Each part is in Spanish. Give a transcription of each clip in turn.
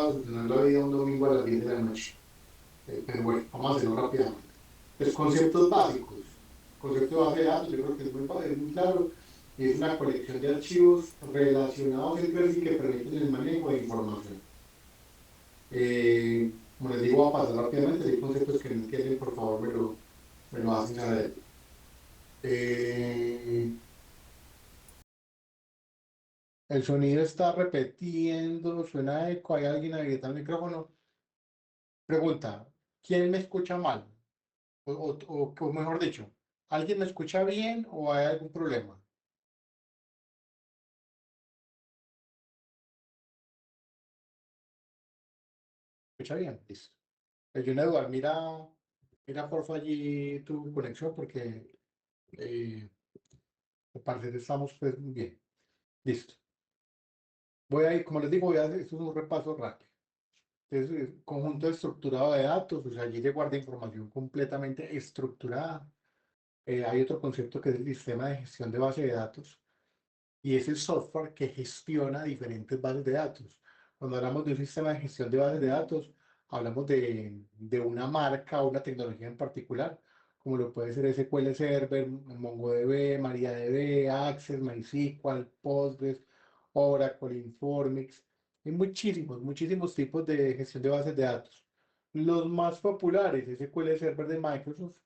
va a solucionar la vida un domingo a las 10 de la noche. Pero bueno, vamos a hacerlo rápidamente. Pues conceptos básicos. Concepto de base de datos, yo creo que es muy claro. Es una colección de archivos relacionados entre sí que permiten el manejo de información. Como les digo, voy a pasar rápidamente. Si hay conceptos que no entienden, por favor, me lo hacen saber. Eh, el sonido está repitiendo, suena eco, hay alguien habilitando el micrófono. Pregunta, ¿quién me escucha mal? O mejor dicho, ¿alguien me escucha bien o hay algún problema? ¿Escucha bien? Listo. John Eduardo, mira porfa allí tu conexión porque al parecer estamos pues bien. Listo. Voy a ir, como les digo, voy a hacer, esto es un repaso rápido. Entonces, conjunto estructurado de datos, o sea, allí se guarda información completamente estructurada. Hay otro concepto que es el sistema de gestión de base de datos y es el software que gestiona diferentes bases de datos. Cuando hablamos de un sistema de gestión de bases de datos, hablamos de una marca o una tecnología en particular, como lo puede ser SQL Server, MongoDB, MariaDB, Access, MySQL, Postgres, Oracle, Informix. Hay muchísimos tipos de gestión de bases de datos. Los más populares, SQL Server de Microsoft,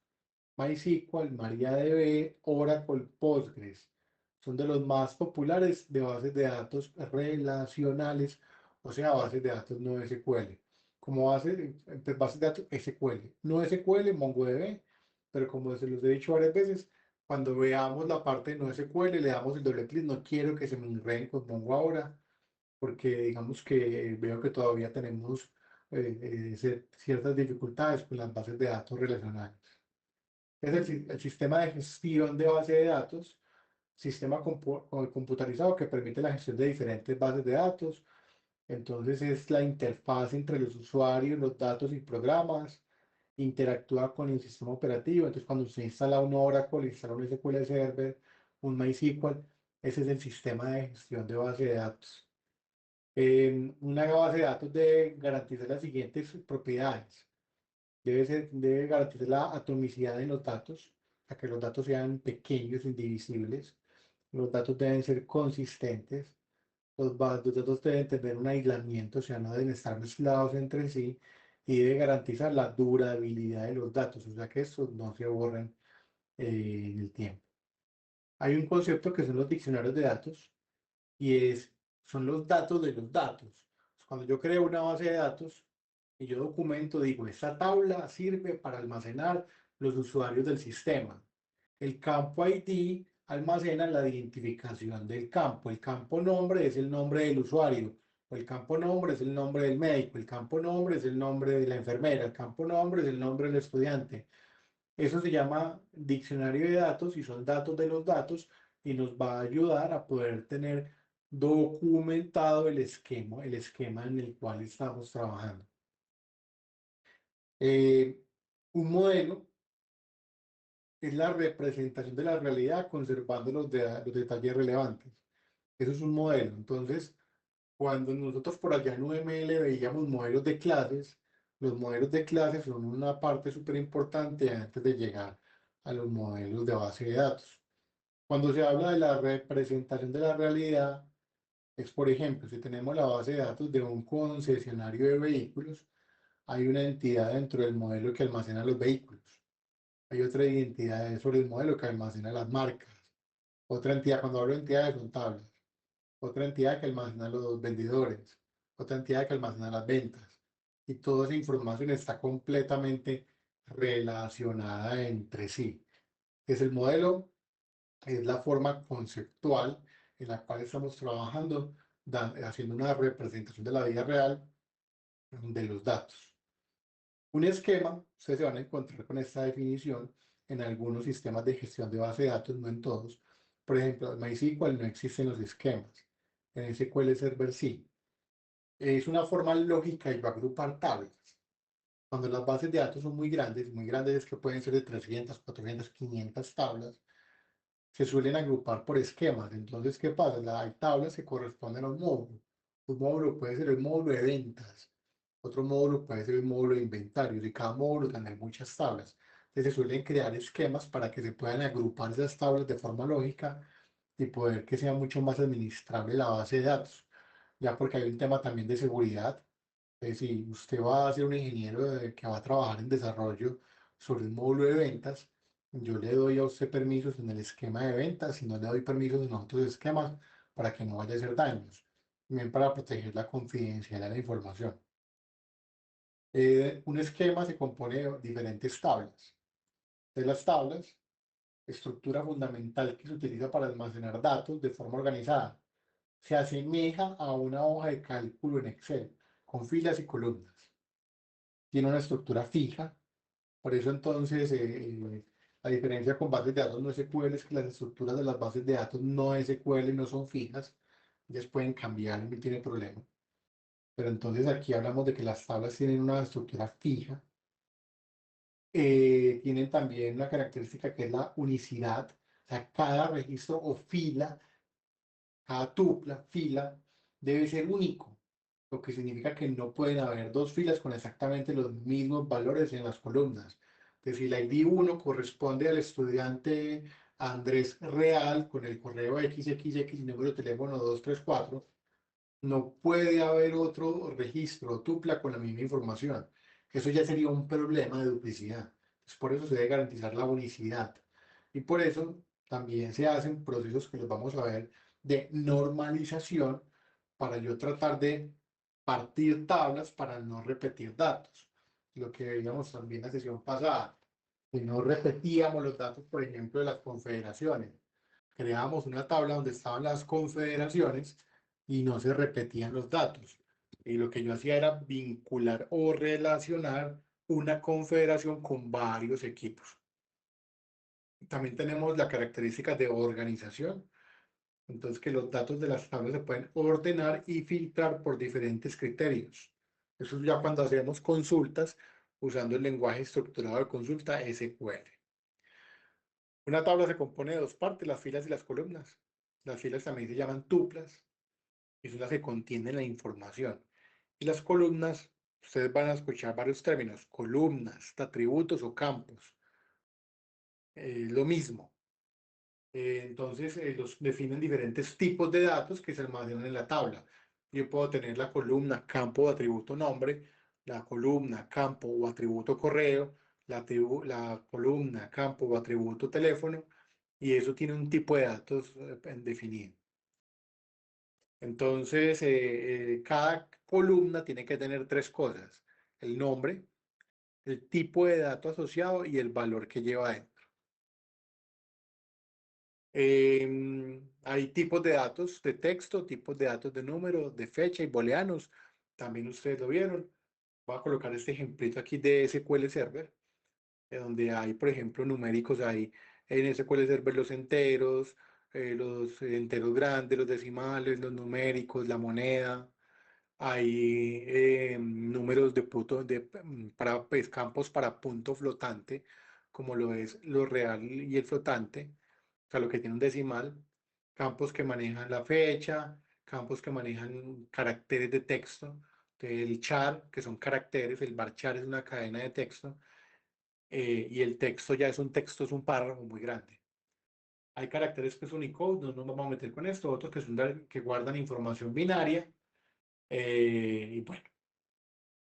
MySQL, MariaDB, Oracle, Postgres. Son de los más populares de bases de datos relacionales, o sea, bases de datos no SQL. Como bases de datos SQL. No SQL, MongoDB, pero como se los he dicho varias veces, cuando veamos la parte de no SQL, le damos el doble clic. No quiero que se me enreden con Mongo ahora, porque digamos que veo que todavía tenemos ciertas dificultades con las bases de datos relacionales. Es el sistema de gestión de base de datos, sistema computarizado que permite la gestión de diferentes bases de datos. Entonces es la interfaz entre los usuarios, los datos y programas. Interactúa con el sistema operativo. Entonces cuando usted instala un Oracle, instala un SQL Server, un MySQL, ese es el sistema de gestión de base de datos. Una base de datos debe garantizar las siguientes propiedades. Debe garantizar la atomicidad de los datos, a que los datos sean pequeños, indivisibles. Los datos deben ser consistentes. Los datos deben tener un aislamiento, o sea, no deben estar mezclados entre sí. Y debe garantizar la durabilidad de los datos, o sea, que estos no se borren en el tiempo. Hay un concepto que son los diccionarios de datos son los datos de los datos. Cuando yo creo una base de datos y yo documento, digo, esta tabla sirve para almacenar los usuarios del sistema. El campo ID almacena la identificación del campo. El campo nombre es el nombre del usuario. O el campo nombre es el nombre del médico. El campo nombre es el nombre de la enfermera. El campo nombre es el nombre del estudiante. Eso se llama diccionario de datos y son datos de los datos y nos va a ayudar a poder tener documentado el esquema en el cual estamos trabajando. Eh, un modelo es la representación de la realidad conservando los detalles relevantes. Eso es un modelo. Entonces, cuando nosotros por allá en UML veíamos modelos de clases, los modelos de clases son una parte súper importante antes de llegar a los modelos de base de datos. Cuando se habla de la representación de la realidad, es por ejemplo, si tenemos la base de datos de un concesionario de vehículos, hay una entidad dentro del modelo que almacena los vehículos. Hay otra identidad sobre el modelo que almacena las marcas. Otra entidad, cuando hablo de entidades, son tablas. Otra entidad que almacena los vendedores, otra entidad que almacena las ventas. Y toda esa información está completamente relacionada entre sí. Es el modelo, es la forma conceptual en la cual estamos trabajando, haciendo una representación de la vida real de los datos. Un esquema, ustedes se van a encontrar con esta definición en algunos sistemas de gestión de base de datos, no en todos. Por ejemplo, en MySQL no existen los esquemas. En SQL Server sí. Es una forma lógica y va a agrupar tablas. Cuando las bases de datos son muy grandes es que pueden ser de 300, 400, 500 tablas, se suelen agrupar por esquemas. Entonces, ¿qué pasa? Hay tablas que corresponden a un módulo, Un módulo puede ser el módulo de ventas, otro módulo puede ser el módulo de inventarios y cada módulo tiene muchas tablas. Entonces se suelen crear esquemas para que se puedan agrupar esas tablas de forma lógica y poder que sea mucho más administrable la base de datos, ya porque hay un tema también de seguridad. Si usted va a ser un ingeniero que va a trabajar en desarrollo sobre un módulo de ventas, yo le doy a usted permisos en el esquema de ventas y no le doy permisos en otros esquemas para que no vaya a hacer daños, también para proteger la confidencialidad de la información. Un esquema se compone de diferentes tablas. De las tablas, estructura fundamental que se utiliza para almacenar datos de forma organizada. Se asemeja a una hoja de cálculo en Excel, con filas y columnas. Tiene una estructura fija. Por eso entonces, a diferencia con bases de datos no SQL, es que las estructuras de las bases de datos no SQL no son fijas, ellas pueden cambiar, no tiene problema. Pero entonces aquí hablamos de que las tablas tienen una estructura fija, tienen también una característica que es la unicidad, o sea, cada registro o fila, cada tupla, fila, debe ser único, lo que significa que no pueden haber dos filas con exactamente los mismos valores en las columnas. Es decir, la ID 1 corresponde al estudiante Andrés Real con el correo XXX y número de teléfono 234. No puede haber otro registro tupla con la misma información. Eso ya sería un problema de duplicidad. Entonces, por eso se debe garantizar la unicidad. Y por eso también se hacen procesos que los vamos a ver de normalización para yo tratar de partir tablas para no repetir datos. Lo que veíamos también en la sesión pasada, que no repetíamos los datos, por ejemplo, de las confederaciones. Creábamos una tabla donde estaban las confederaciones y no se repetían los datos. Y lo que yo hacía era vincular o relacionar una confederación con varios equipos. También tenemos la característica de organización, entonces que los datos de las tablas se pueden ordenar y filtrar por diferentes criterios. Eso es ya cuando hacemos consultas usando el lenguaje estructurado de consulta SQL. Una tabla se compone de dos partes, las filas y las columnas. Las filas también se llaman tuplas y son las que contienen la información. Y las columnas, ustedes van a escuchar varios términos, columnas, atributos o campos. Lo mismo. Entonces, los definen diferentes tipos de datos que se almacenan en la tabla. Yo puedo tener la columna campo o atributo nombre, la columna campo o atributo correo, la columna campo o atributo teléfono, y eso tiene un tipo de datos definido. Entonces, cada columna tiene que tener tres cosas: el nombre, el tipo de dato asociado y el valor que lleva dentro. Hay tipos de datos de texto, tipos de datos de número, de fecha y booleanos. También ustedes lo vieron. Voy a colocar este ejemplito aquí de SQL Server, donde hay, por ejemplo, numéricos. Hay en SQL Server los enteros grandes, los decimales, los numéricos, la moneda. Hay números de punto, para pues, campos para punto flotante, como lo es lo real y el flotante, o sea, lo que tiene un decimal, campos que manejan la fecha, campos que manejan caracteres de texto, el char, que son caracteres, el varchar es una cadena de texto, y el texto ya es un texto, es un párrafo muy grande. Hay caracteres que son Unicode, no nos vamos a meter con esto, otros que, que guardan información binaria, y bueno.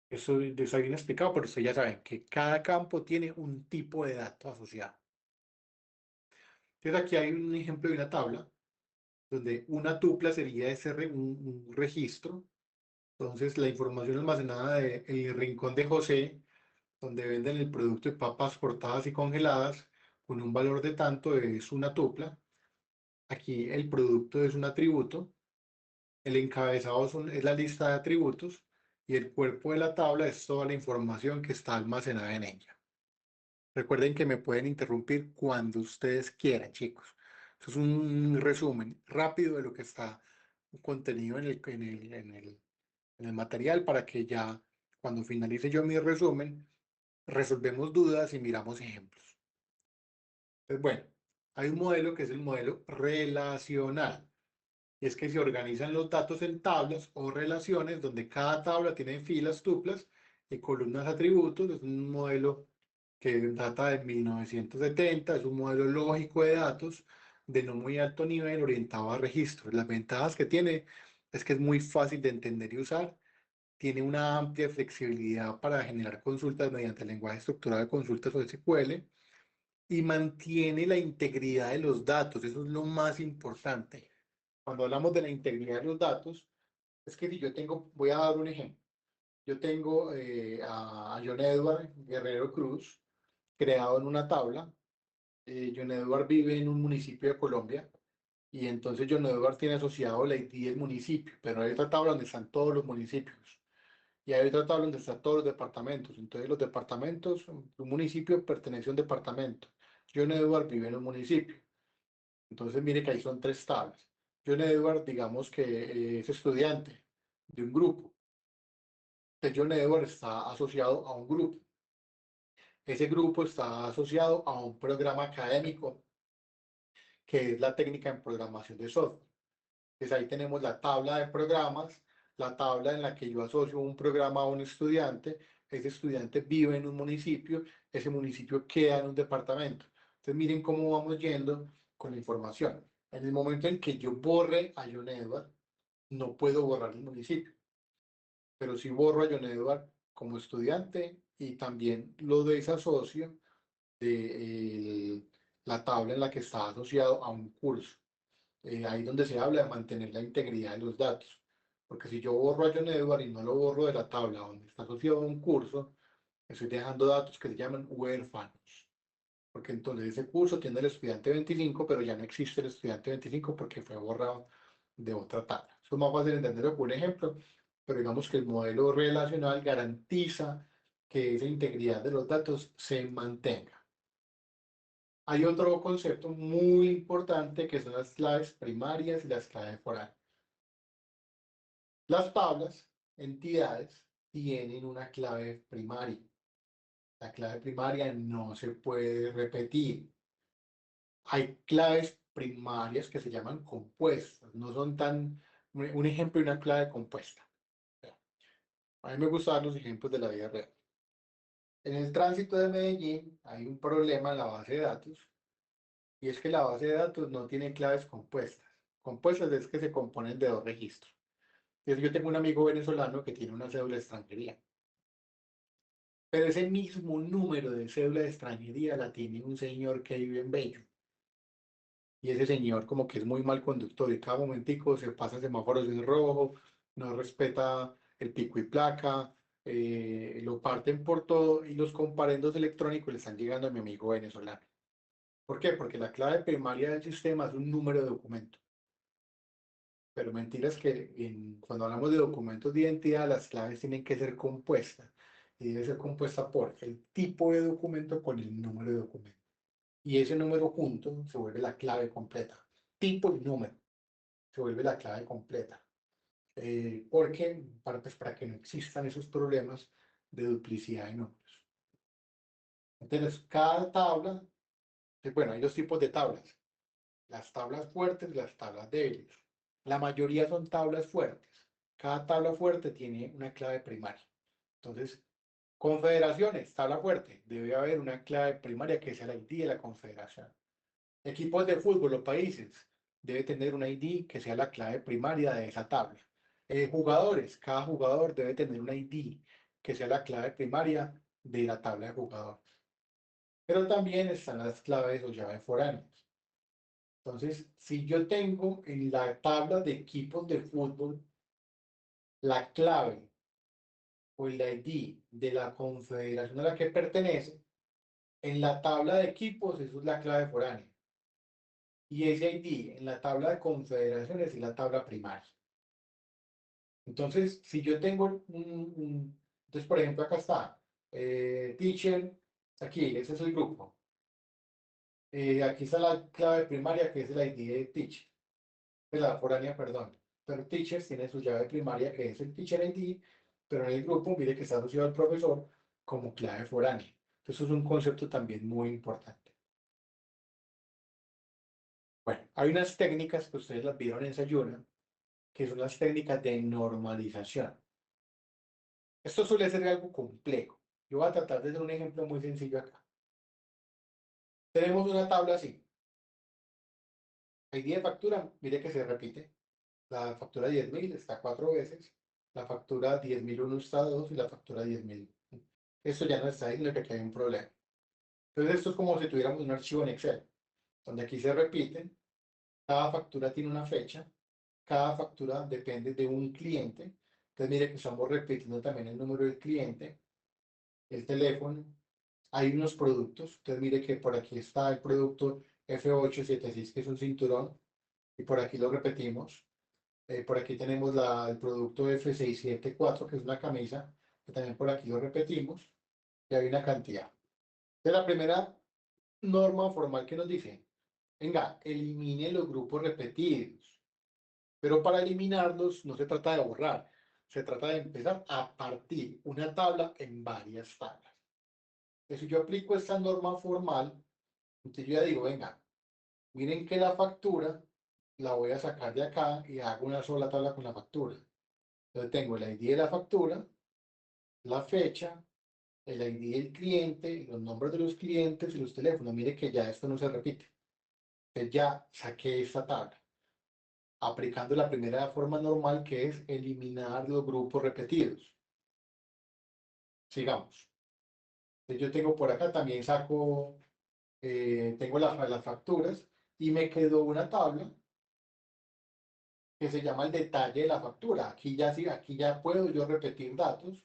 Eso está bien explicado, pero ustedes ya saben que cada campo tiene un tipo de dato asociado. Entonces aquí hay un ejemplo de una tabla donde una tupla sería un registro. Entonces la información almacenada de el rincón de José, donde venden el producto de papas cortadas y congeladas con un valor de tanto, es una tupla. Aquí el producto es un atributo, el encabezado es la lista de atributos y el cuerpo de la tabla es toda la información que está almacenada en ella. Recuerden que me pueden interrumpir cuando ustedes quieran, chicos. Eso es un resumen rápido de lo que está contenido en el material para que ya cuando finalice yo mi resumen, resolvemos dudas y miramos ejemplos. Pues bueno, hay un modelo que es el modelo relacional. y es que se organizan los datos en tablas o relaciones donde cada tabla tiene filas, tuplas y columnas atributos. Es un modelo que data de 1970, es un modelo lógico de datos de no muy alto nivel orientado a registros. Las ventajas que tiene es que es muy fácil de entender y usar, tiene una amplia flexibilidad para generar consultas mediante el lenguaje estructurado de consultas o SQL y mantiene la integridad de los datos. Eso es lo más importante. Cuando hablamos de la integridad de los datos, es que si yo tengo, voy a dar un ejemplo. Yo tengo a John Edward Guerrero Cruz creado en una tabla. John Edward vive en un municipio de Colombia y entonces John Edward tiene asociado la ID del municipio, pero hay otra tabla donde están todos los municipios y hay otra tabla donde están todos los departamentos. Entonces los departamentos, un municipio pertenece a un departamento. John Edward vive en un municipio. Entonces mire que ahí son tres tablas. John Edward, digamos que es estudiante de un grupo. Entonces John Edward está asociado a un grupo. Ese grupo está asociado a un programa académico que es la técnica en programación de software. Entonces ahí tenemos la tabla de programas, la tabla en la que yo asocio un programa a un estudiante, ese estudiante vive en un municipio, ese municipio queda en un departamento. Entonces miren cómo vamos yendo con la información. En el momento en que yo borre a John Edward, no puedo borrar el municipio, pero sí borro a John Edward como estudiante y también lo desasocio de la tabla en la que está asociado a un curso. Ahí donde se habla de mantener la integridad de los datos. Porque si yo borro a John Edward y no lo borro de la tabla donde está asociado a un curso, estoy dejando datos que se llaman huérfanos. Porque entonces ese curso tiene el estudiante 25, pero ya no existe el estudiante 25 porque fue borrado de otra tabla. Eso es más fácil entenderlo por un ejemplo, pero digamos que el modelo relacional garantiza que esa integridad de los datos se mantenga. Hay otro concepto muy importante que son las claves primarias y las claves foráneas. Las tablas, entidades, tienen una clave primaria. La clave primaria no se puede repetir. Hay claves primarias que se llaman compuestas. No son tan... Un ejemplo de una clave compuesta. A mí me gustan dar los ejemplos de la vida real. En el tránsito de Medellín hay un problema en la base de datos y es que la base de datos no tiene claves compuestas. Compuestas es que se componen de dos registros. Entonces, yo tengo un amigo venezolano que tiene una cédula de extranjería, pero ese mismo número de cédula de extranjería la tiene un señor que vive en Bello. Y ese señor como que es muy mal conductor y cada momentico se pasa semáforos en rojo, no respeta el pico y placa, lo parten por todo y los comparendos electrónicos le están llegando a mi amigo venezolano. ¿Por qué? Porque la clave primaria del sistema es un número de documento. Pero mentira es que cuando hablamos de documentos de identidad, las claves tienen que ser compuestas. Y debe ser compuesta por el tipo de documento con el número de documento. Y ese número junto se vuelve la clave completa. Tipo y número se vuelve la clave completa. Porque pues, para que no existan esos problemas de duplicidad de números. Entonces, cada tabla, bueno, hay dos tipos de tablas. Las tablas fuertes y las tablas débiles. La mayoría son tablas fuertes. Cada tabla fuerte tiene una clave primaria. Entonces, confederaciones, tabla fuerte. Debe haber una clave primaria que sea la ID de la confederación. Equipos de fútbol o países. Debe tener una ID que sea la clave primaria de esa tabla. Jugadores, cada jugador debe tener una ID que sea la clave primaria de la tabla de jugadores. Pero también están las claves o llaves foráneas. Entonces, si yo tengo en la tabla de equipos de fútbol la clave o el ID de la confederación a la que pertenece, en la tabla de equipos eso es la clave foránea. Y ese ID en la tabla de confederaciones es la tabla primaria. Entonces, si yo tengo entonces, por ejemplo, acá está, teacher, aquí, ese es el grupo. Aquí está la clave primaria que es el ID de teacher. De la foránea, perdón. Pero Teachers tiene su llave primaria que es el Teacher ID, pero en el grupo mire que está asociado al profesor como clave foránea. Entonces es un concepto también muy importante. Bueno, Hay unas técnicas que ustedes las vieron en Sayuna, que son las técnicas de normalización. Esto suele ser algo complejo. Yo voy a tratar de hacer un ejemplo muy sencillo acá. Tenemos una tabla así. Hay 10 facturas, mire que se repite. La factura 10.000 está 4 veces, la factura 10.001 está 2 y la factura 10.000. Esto ya no está diciendo que aquí hay un problema. Entonces esto es como si tuviéramos un archivo en Excel, donde aquí se repiten, cada factura tiene una fecha, cada factura depende de un cliente. Entonces mire que estamos repitiendo también el número del cliente, el teléfono, hay unos productos. Entonces mire que por aquí está el producto F876, que es un cinturón, y por aquí lo repetimos. Por aquí tenemos el producto F674, que es una camisa, que también por aquí lo repetimos, y hay una cantidad. De la primera norma formal que nos dice, venga, elimine los grupos repetidos. Pero para eliminarlos no se trata de borrar, se trata de empezar a partir una tabla en varias tablas. Entonces, si yo aplico esta norma formal, entonces yo ya digo, venga, miren que la factura la voy a sacar de acá y hago una sola tabla con la factura. Entonces tengo el ID de la factura, la fecha, el ID del cliente, los nombres de los clientes y los teléfonos. Mire que ya esto no se repite. Entonces ya saqué esta tabla, aplicando la primera forma normal, que es eliminar los grupos repetidos. Sigamos. Entonces yo tengo por acá, también saco, tengo las facturas y me quedó una tabla que se llama el detalle de la factura. Aquí ya sí, aquí ya puedo yo repetir datos,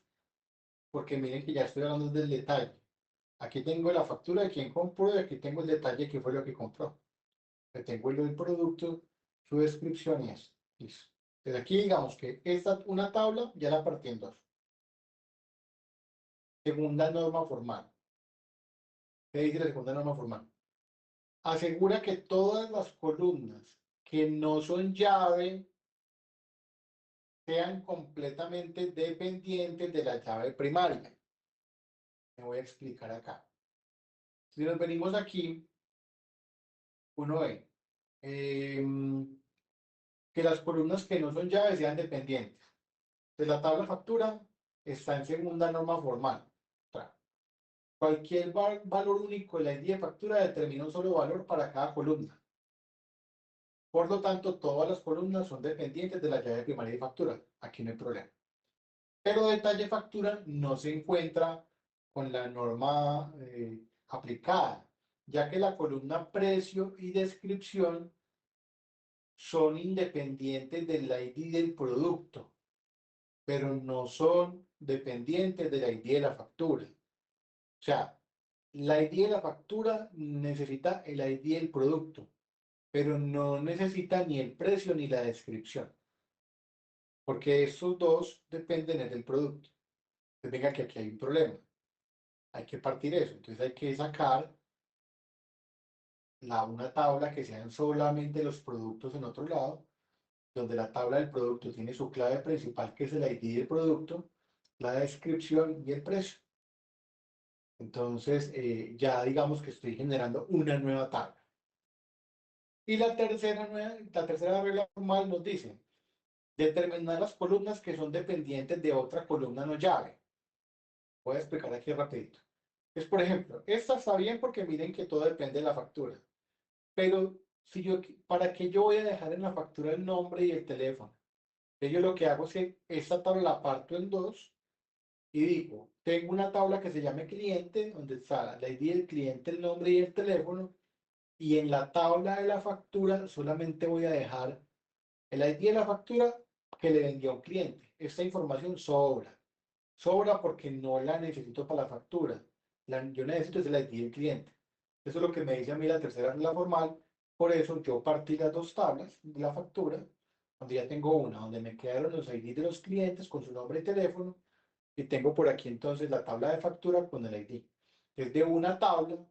porque miren que ya estoy hablando del detalle. Aquí tengo la factura de quien compró y aquí tengo el detalle que fue lo que compró. Le tengo el producto, su descripción y esto. Listo. Entonces aquí digamos que una tabla ya la partí en dos. Segunda norma formal. ¿Qué dice la segunda norma formal? Asegura que todas las columnas que no son llave sean completamente dependientes de la llave primaria. Me voy a explicar acá. Si nos venimos aquí, uno ve que las columnas que no son llaves sean dependientes. De la tabla factura está en segunda norma formal. O sea, cualquier valor único de la ID de factura determina un solo valor para cada columna. Por lo tanto, todas las columnas son dependientes de la llave primaria de factura. Aquí no hay problema. Pero detalle factura no se encuentra con la norma aplicada, ya que la columna precio y descripción son independientes del ID del producto, pero no son dependientes del ID de la factura. O sea, la ID de la factura necesita el ID del producto, pero no necesita ni el precio ni la descripción, porque estos dos dependen del producto. Entonces, venga, que aquí hay un problema. Hay que partir eso. Entonces hay que sacar una tabla que sean solamente los productos en otro lado, donde la tabla del producto tiene su clave principal, que es el ID del producto, la descripción y el precio. Entonces, ya digamos que estoy generando una nueva tabla. Y la tercera regla formal nos dice, determinar las columnas que son dependientes de otra columna no llave. Voy a explicar aquí rapidito. Es, por ejemplo, esta está bien porque miren que todo depende de la factura. Pero si yo, ¿para qué yo voy a dejar en la factura el nombre y el teléfono? Entonces yo lo que hago es que esta tabla la parto en dos y digo, tengo una tabla que se llame cliente, donde está la ID del cliente, el nombre y el teléfono, y en la tabla de la factura solamente voy a dejar el ID de la factura que le vendió a un cliente. Esta información sobra. Sobra porque no la necesito para la factura. Yo necesito es el ID del cliente. Eso es lo que me dice a mí la tercera regla formal. Por eso yo partí las dos tablas de la factura, donde ya tengo una, donde me quedaron los ID de los clientes con su nombre y teléfono, y tengo por aquí entonces la tabla de factura con el ID. Desde una tabla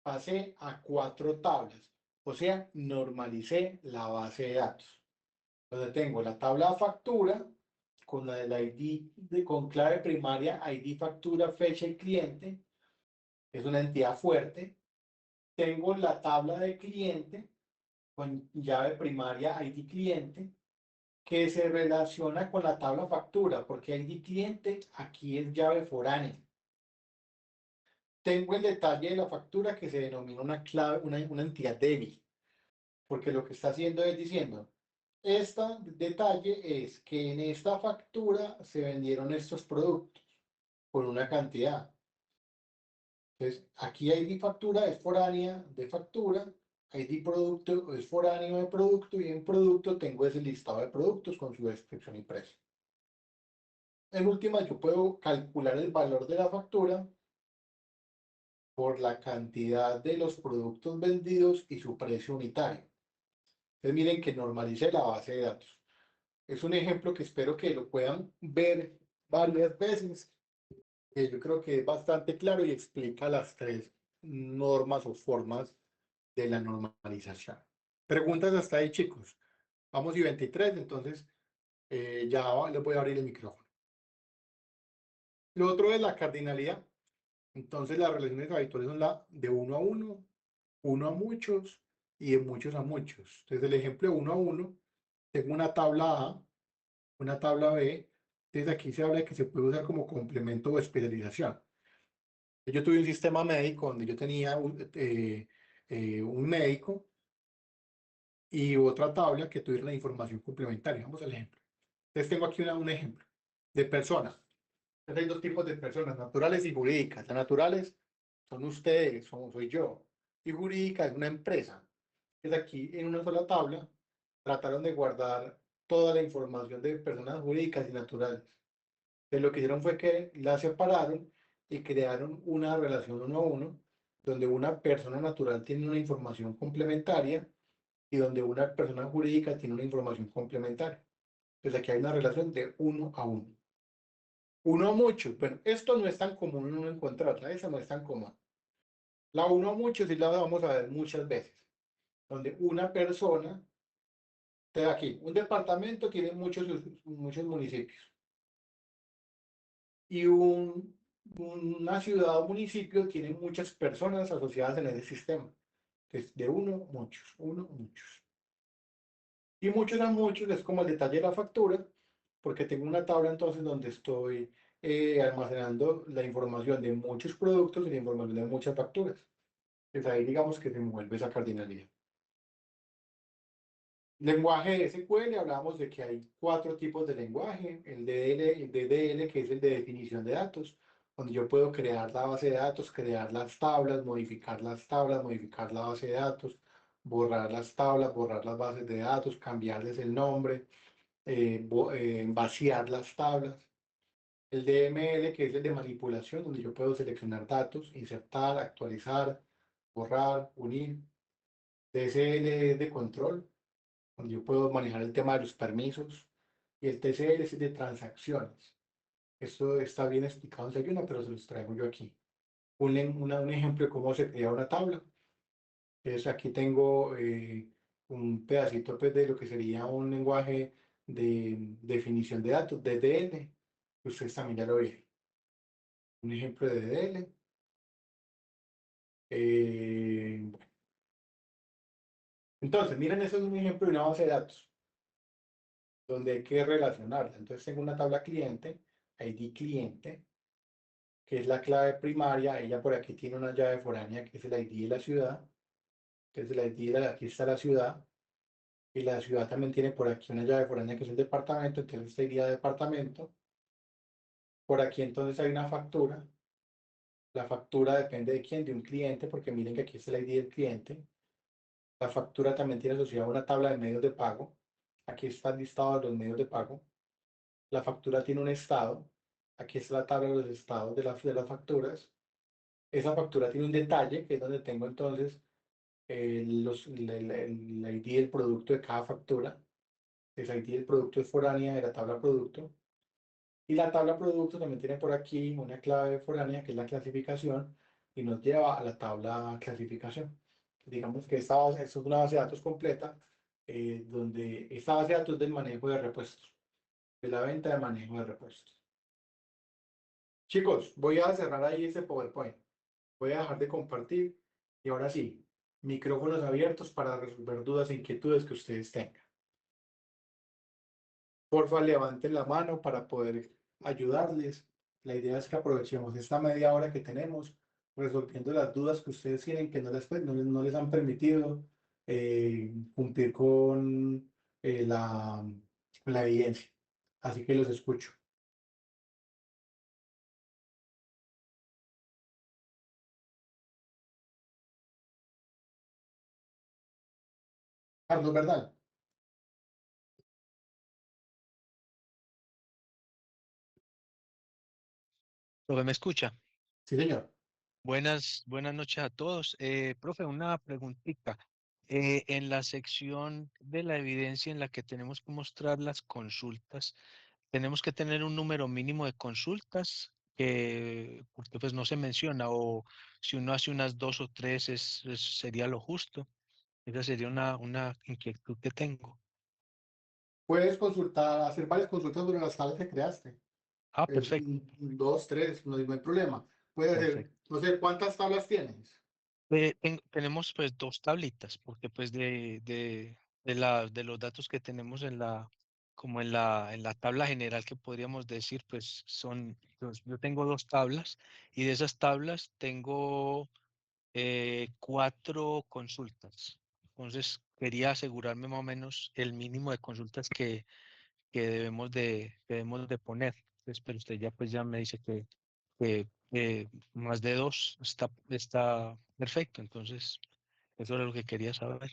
pasé a cuatro tablas, o sea, normalicé la base de datos, donde tengo la tabla de factura con la del ID con clave primaria, ID factura, fecha y cliente, es una entidad fuerte. Tengo la tabla de cliente con llave primaria ID cliente, que se relaciona con la tabla factura, porque ID cliente aquí es llave foránea. Tengo el detalle de la factura que se denomina una clave, una entidad débil, porque lo que está haciendo es diciendo, este detalle es que en esta factura se vendieron estos productos por una cantidad. Entonces, aquí ID factura es foránea de factura, ID producto es foráneo de producto y en producto tengo ese listado de productos con su descripción y precio. En última, yo puedo calcular el valor de la factura por la cantidad de los productos vendidos y su precio unitario. Entonces, miren que normalice la base de datos. Es un ejemplo que espero que lo puedan ver varias veces. Yo creo que es bastante claro y explica las tres normas o formas de la normalización. Preguntas hasta ahí, chicos. Vamos y 23, entonces ya les voy a abrir el micrófono. Lo otro es la cardinalidad. Entonces las relaciones habituales son la de uno a uno a muchos y de muchos a muchos. Entonces el ejemplo de uno a uno, tengo una tabla A, una tabla B. Entonces aquí se habla de que se puede usar como complemento o especialización. Yo tuve un sistema médico donde yo tenía un médico y otra tabla que tuviera la información complementaria. Vamos al ejemplo. Entonces tengo aquí un ejemplo de personas. Entonces hay dos tipos de personas, naturales y jurídicas. Las naturales son ustedes, soy yo. Y jurídica es una empresa. Entonces aquí en una sola tabla trataron de guardar toda la información de personas jurídicas y naturales. Entonces lo que hicieron fue que las separaron y crearon una relación uno a uno, donde una persona natural tiene una información complementaria y donde una persona jurídica tiene una información complementaria. Entonces aquí hay una relación de uno a uno. Uno a muchos. Bueno, esto no es tan común uno encontrarla, esa no es tan común. La uno a muchos sí la vamos a ver muchas veces, donde una persona, te da aquí, un departamento tiene muchos municipios y una ciudad o municipio tiene muchas personas asociadas en ese sistema. Entonces, de uno, muchos. Y muchos a muchos es como el detalle de la factura, porque tengo una tabla entonces donde estoy almacenando la información de muchos productos y la información de muchas facturas. Entonces ahí digamos que se mueve esa cardinalidad. Lenguaje de SQL, hablamos de que hay cuatro tipos de lenguaje, el DDL, el DDL, que es el de definición de datos, donde yo puedo crear la base de datos, crear las tablas, modificar la base de datos, borrar las tablas, borrar las bases de datos, cambiarles el nombre, vaciar las tablas. El DML, que es el de manipulación, donde yo puedo seleccionar datos, insertar, actualizar, borrar, unir. TCL es de control, donde yo puedo manejar el tema de los permisos. Y el TCL es de transacciones. Esto está bien explicado en Sayuna, pero se los traigo yo aquí. Un ejemplo de cómo se crea una tabla. Entonces aquí tengo un pedacito pues, de lo que sería un lenguaje de definición de datos, DDL. Ustedes también ya lo vieron. Un ejemplo de DDL. Bueno. Entonces, miren, eso es un ejemplo de una base de datos, donde hay que relacionarla. Entonces, tengo una tabla cliente, ID cliente, que es la clave primaria. Ella por aquí tiene una llave foránea, que es el ID de la ciudad. Entonces, el ID aquí está la ciudad. Y la ciudad también tiene por aquí una llave foránea, que es el departamento. Entonces, esta iría departamento. Por aquí, entonces, hay una factura. La factura depende de quién, de un cliente, porque miren que aquí está el ID del cliente. La factura también tiene asociada una tabla de medios de pago. Aquí están listados los medios de pago. La factura tiene un estado. Aquí está la tabla de los estados de las facturas. Esa factura tiene un detalle, que es donde tengo entonces el ID del producto de cada factura. El ID del producto es foránea de la tabla producto. Y la tabla producto también tiene por aquí una clave foránea, que es la clasificación, y nos lleva a la tabla clasificación. Digamos que esta es una base de datos completa, donde esta base de datos es del manejo de repuestos, de la venta de manejo de repuestos. Chicos, voy a cerrar ahí este PowerPoint. Voy a dejar de compartir y ahora sí, Micrófonos abiertos para resolver dudas e inquietudes que ustedes tengan. Porfa, levanten la mano para poder ayudarles. La idea es que aprovechemos esta media hora que tenemos resolviendo las dudas que ustedes tienen que no les han permitido cumplir con la evidencia. Así que los escucho. Carlos, ¿verdad? Profe, ¿me escucha? Sí, señor. Buenas noches a todos. Profe, una preguntita. En la sección de la evidencia en la que tenemos que mostrar las consultas, tenemos que tener un número mínimo de consultas porque pues no se menciona, o si uno hace unas dos o tres sería lo justo. Esa sería una inquietud que tengo. Puedes consultar, hacer varias consultas sobre las tablas que creaste. Ah, perfecto, Dos, tres, no hay problema. Puedes hacer, perfecto. no sé, ¿cuántas tablas tienes? Tenemos pues dos tablitas, porque pues de los datos que tenemos como en la tabla general que podríamos decir, pues yo tengo dos tablas, y de esas tablas tengo cuatro consultas. Entonces quería asegurarme más o menos el mínimo de consultas que debemos de poner. Entonces, pero usted ya pues ya me dice que más de dos está perfecto. Entonces, eso era lo que quería saber.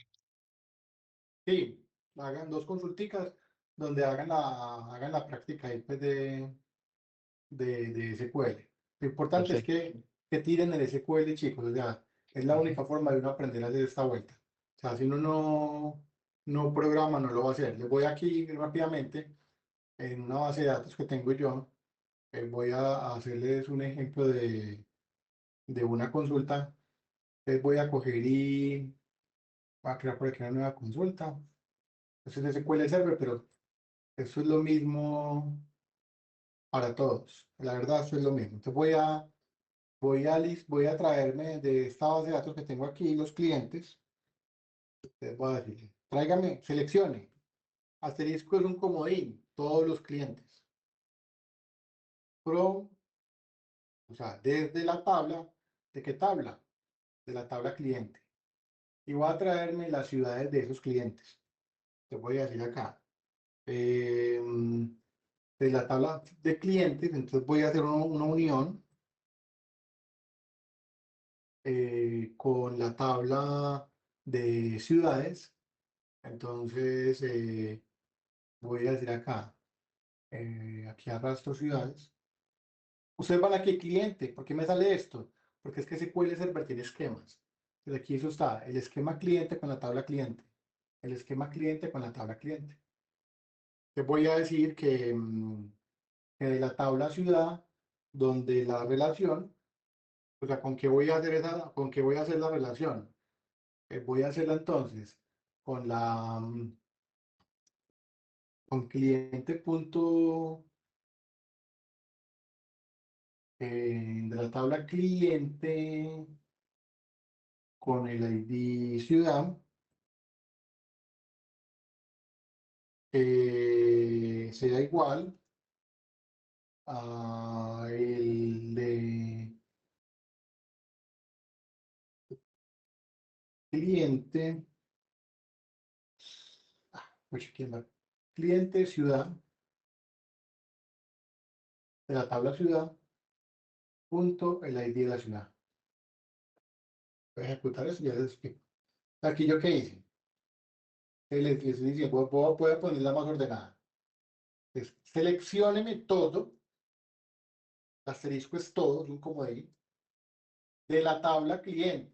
Sí, hagan dos consulticas donde hagan la práctica ahí, pues, de SQL. Lo importante es Perfecto. que tiren el SQL, chicos. O sea, es la Ujú. única forma de uno aprender a hacer esta vuelta. O sea, si uno no programa, no lo va a hacer. Les voy aquí rápidamente en una base de datos que tengo yo. Voy a hacerles un ejemplo de una consulta. Les voy a coger y voy a crear por aquí una nueva consulta. Eso es de SQL Server, pero eso es lo mismo para todos. La verdad, eso es lo mismo. Entonces voy a traerme de esta base de datos que tengo aquí los clientes. Les voy a decir, tráigame, seleccione. Asterisco es un comodín, todos los clientes. From, o sea, desde la tabla, ¿de qué tabla? De la tabla cliente. Y voy a traerme las ciudades de esos clientes. Te voy a decir acá. eh, de la tabla de clientes, entonces voy a hacer una unión con la tabla de ciudades. Entonces voy a decir acá, aquí arrastro ciudades. Ustedes van aquí, cliente, ¿por qué me sale esto? Porque es que SQL Server tiene esquemas. Entonces aquí eso está, el esquema cliente con la tabla cliente. El esquema cliente con la tabla cliente. Les voy a decir que de la tabla ciudad, donde la relación, o sea, con qué voy a hacer la relación. Voy a hacerla entonces con con cliente punto de la tabla cliente con el ID ciudad, sea igual a el de cliente, pues, ¿quién va? Cliente ciudad, de la tabla ciudad, punto el ID de la ciudad. Voy a ejecutar eso y ya les explico. Aquí yo qué hice. Les estoy diciendo, voy a ponerla más ordenada. Entonces, seleccióneme todo, asterisco es todo, es un comodín, de la tabla cliente.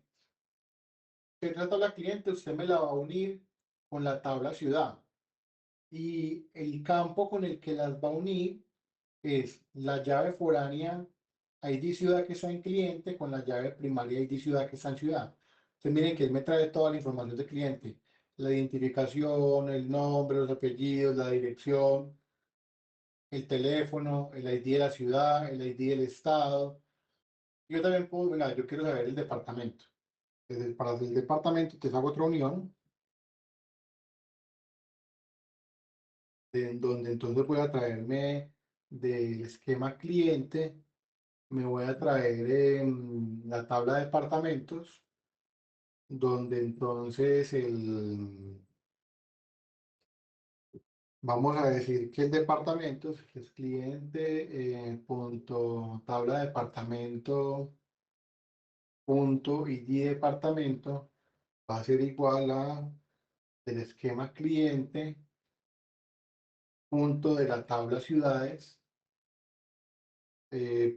Esa tabla cliente usted me la va a unir con la tabla ciudad. Y el campo con el que las va a unir es la llave foránea ID ciudad que está en cliente con la llave primaria ID ciudad que está en ciudad. Entonces miren que él me trae toda la información del cliente, la identificación, el nombre, los apellidos, la dirección, el teléfono, el ID de la ciudad, el ID del estado. Yo también puedo, mira, yo quiero saber el departamento. Para el departamento, te hago otra unión, en donde entonces voy a traerme del esquema cliente, me voy a traer la tabla de departamentos, donde entonces vamos a decir que el departamento es cliente, punto, tabla de departamento, punto, ID departamento, va a ser igual a el esquema cliente, punto de la tabla ciudades,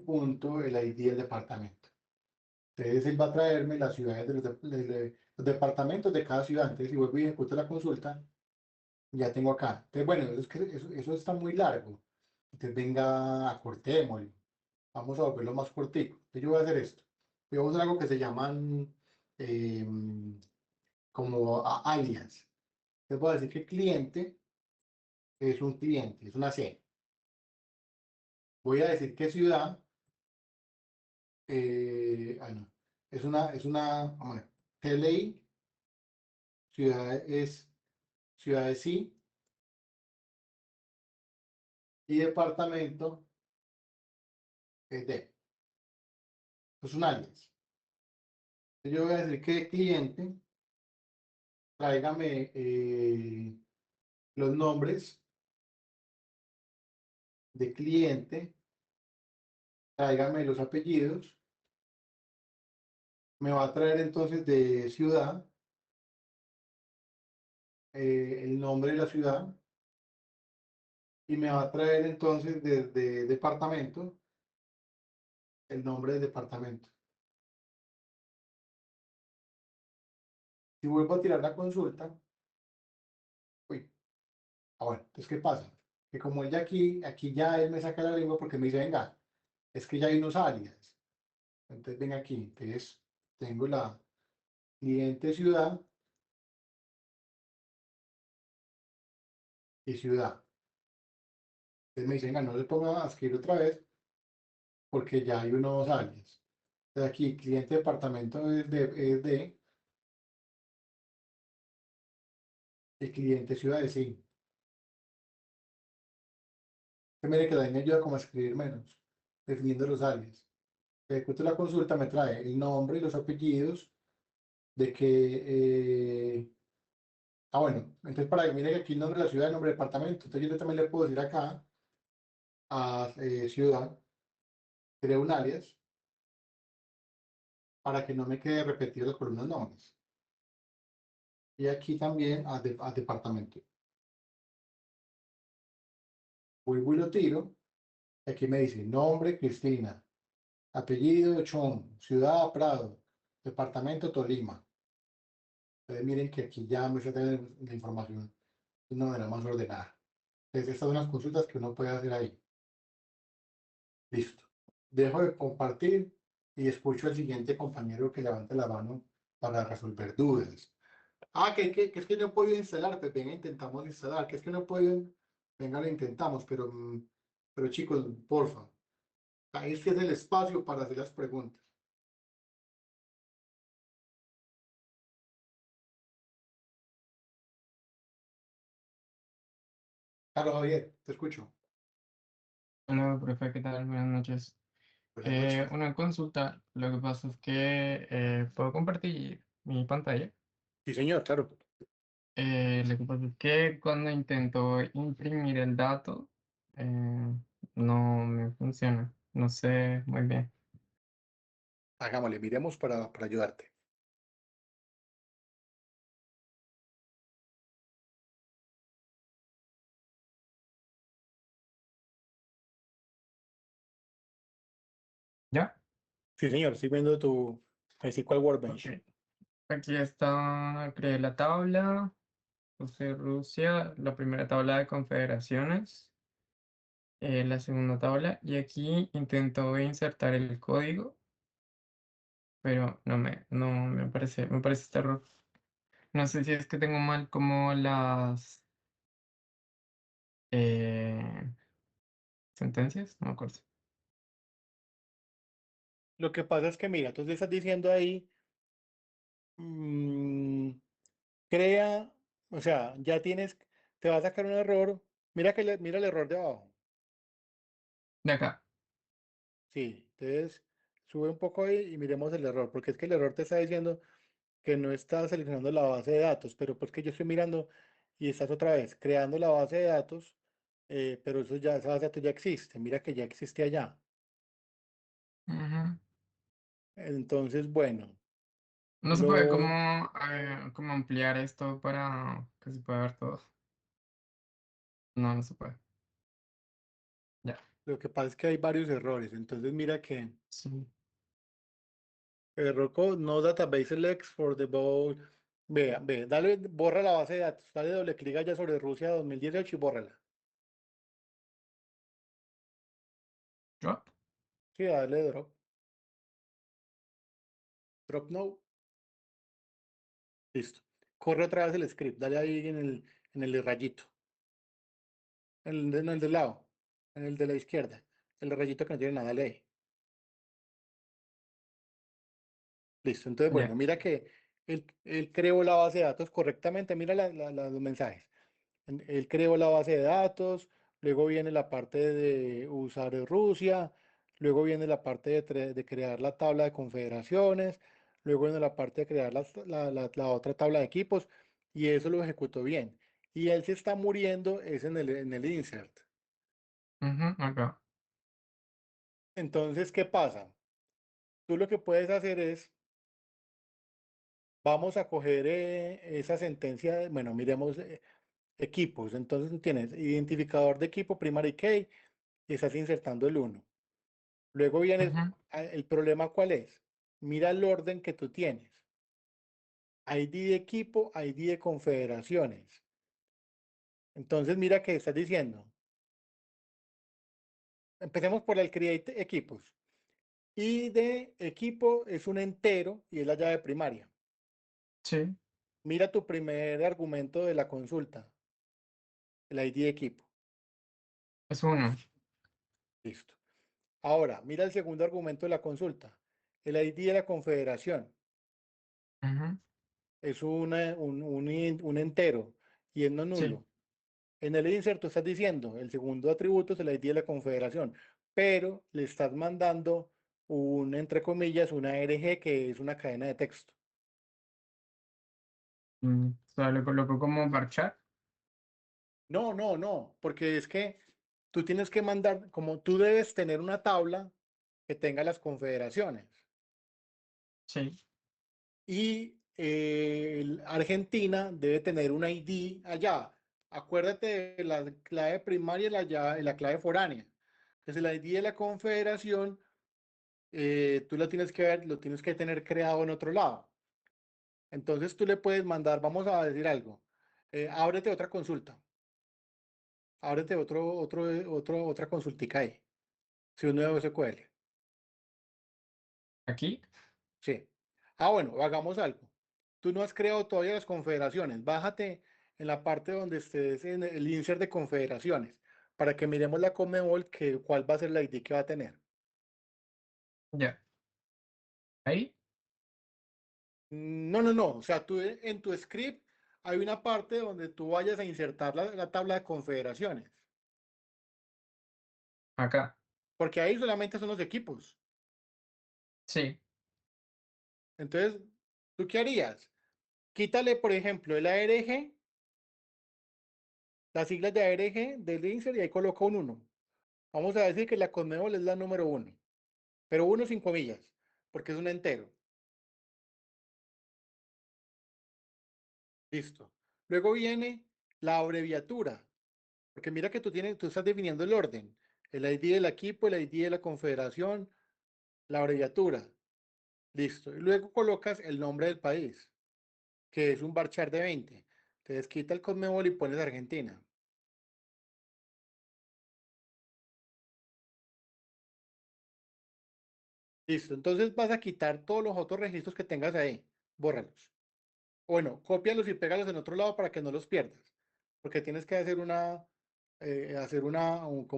punto, el ID del departamento. Entonces él va a traerme las ciudades los departamentos de cada ciudad. Entonces si vuelvo y ejecuto la consulta, ya tengo acá. Entonces bueno, eso está muy largo. Entonces venga, acortémoslo. Vamos a volverlo más cortico. Entonces yo voy a hacer esto. Yo voy a usar algo que se llaman eh, como alias. Entonces voy a decir que cliente es un cliente, es una C. Voy a decir que ciudad, no, vamos a ver, TLI, ciudad es ciudades sí, y departamento es D. Es un alias. Entonces yo voy a decir que cliente, tráigame los nombres de cliente, tráigame los apellidos, me va a traer entonces de ciudad, el nombre de la ciudad, y me va a traer entonces de departamento, el nombre del departamento. Si vuelvo a tirar la consulta, uy, bueno, entonces, ¿qué pasa? Que como él ya aquí ya él me saca la lengua porque me dice, venga, es que ya hay unos alias. Entonces, venga aquí, entonces tengo la cliente ciudad y ciudad. Entonces me dice, venga, no se ponga a escribir otra vez porque ya hay unos alias. Entonces aquí, cliente departamento es de el cliente ciudad es sí. Que mire que ahí me ayuda como a escribir menos, definiendo los alias. Ejecuto la consulta, me trae el nombre y los apellidos de que, bueno, entonces para que mire que aquí el nombre de la ciudad, el nombre del departamento, entonces yo también le puedo decir acá a ciudad, creo un alias para que no me quede repetido con unos nombres. Y aquí también a departamento. Vuelvo y lo tiro, y aquí me dice nombre Cristina, apellido Chon, ciudad Prado, departamento Tolima. Entonces miren que aquí ya me está la información de una manera más ordenada. Entonces estas son las consultas que uno puede hacer ahí. Listo. Dejo de compartir y escucho al siguiente compañero que levante la mano para resolver dudas. Que es que no he podido instalar, pues venga, intentamos instalar, que es que no he podido, venga, lo intentamos, pero chicos, porfa, ahí es que es el espacio para hacer las preguntas. Carlos Javier, te escucho. Hola, profe, ¿qué tal? Buenas noches. Buenas noches. Una consulta. Lo que pasa es que puedo compartir mi pantalla. Sí, señor, claro. Lo que pasa es que cuando intento imprimir el dato, no me funciona. No sé muy bien. Hagámosle, miremos para ayudarte. ¿Ya? Sí, señor, estoy viendo el SQL Ok. Workbench. Aquí está, creé la tabla, puse Rusia, la primera tabla de confederaciones, la segunda tabla, y aquí intento insertar el código, pero me parece este error. No sé si es que tengo mal como las eh, sentencias, no me acuerdo. Lo que pasa es que, mira, tú te estás diciendo ahí mm, crea, o sea, ya tienes, te va a sacar un error. Mira mira el error de abajo. De acá. Sí, entonces sube un poco ahí y miremos el error, porque es que el error te está diciendo que no estás seleccionando la base de datos, pero pues que yo estoy mirando y estás otra vez creando la base de datos, pero eso ya, esa base de datos ya existe, mira que ya existe allá. Ujú. Entonces, bueno, No se puede lo, como ampliar esto para que se pueda ver todo. No, no se puede. Ya. lo que pasa es que hay varios errores, entonces mira que Sí. error code, no database selects for the bowl. Vea, ve, dale, borra la base de datos, dale doble clic allá sobre Rusia 2018 y bórrala. Drop. Sí, dale drop. Drop no. Listo. Corre otra vez el script, dale ahí en el rayito, en el del lado, en el de la izquierda, el rayito que no tiene nada, dale ahí. Listo. Entonces, bueno, Ya. mira que él creó la base de datos correctamente, mira los mensajes. Él creó la base de datos, luego viene la parte de usar Rusia, luego viene la parte de crear la tabla de confederaciones, luego viene la parte de crear la otra tabla de equipos, y eso lo ejecutó bien. Y él se está muriendo es en el insert. Ujú, acá. Entonces, ¿qué pasa? Tú lo que puedes hacer es, vamos a coger esa sentencia, bueno, miremos equipos. Entonces tienes identificador de equipo, primary key, y estás insertando el uno. Luego viene Ujú. el problema, ¿cuál es? Mira el orden que tú tienes. ID de equipo, ID de confederaciones. Entonces mira que estás diciendo. Empecemos por el create equipos. ID de equipo es un entero y es la llave primaria. Sí. Mira tu primer argumento de la consulta, el ID de equipo. Es uno. Listo. Ahora, mira el segundo argumento de la consulta, el ID de la confederación. Ujú. Es un entero y es no Sí. nulo. En el insert tú estás diciendo, el segundo atributo es el ID de la confederación, pero le estás mandando entre comillas, una ARG que es una cadena de texto. O sea, lo coloco como parchar. No, no, no, porque es que tú tienes que mandar, como tú debes tener una tabla que tenga las confederaciones. Sí. Y Argentina debe tener un ID allá. Acuérdate de la clave primaria y la clave foránea. Entonces el ID de la confederación, tú lo tienes que ver, lo tienes que tener creado en otro lado. Entonces tú le puedes mandar, vamos a decir algo, ábrete otra consulta, ábrete otra consultica ahí, si un nuevo SQL. Aquí. Sí. Ah, bueno, hagamos algo. Tú no has creado todavía las confederaciones. Bájate en la parte donde estés en el insert de confederaciones para que miremos la Conmebol que cuál va a ser la ID que va a tener. Ya. Ahí. No, no, no. O sea, tú en tu script hay una parte donde tú vayas a insertar la tabla de confederaciones, Acá. porque ahí solamente son los equipos. Sí. Entonces, ¿tú qué harías? Quítale, por ejemplo, el ARG, las siglas de ARG del insert y ahí coloca un uno. Vamos a decir que la Conmebol es la número uno, pero uno sin comillas, porque es un entero. Listo. Luego viene la abreviatura, porque mira que tú estás definiendo el orden, el ID del equipo, el ID de la confederación, la abreviatura. Listo. Y luego colocas el nombre del país, que es un varchar de 20. Entonces quita el Conmebol y pones Argentina. Listo. Entonces vas a quitar todos los otros registros que tengas ahí. Bórralos. Bueno, cópialos y pégalos en otro lado para que no los pierdas, porque tienes que hacer como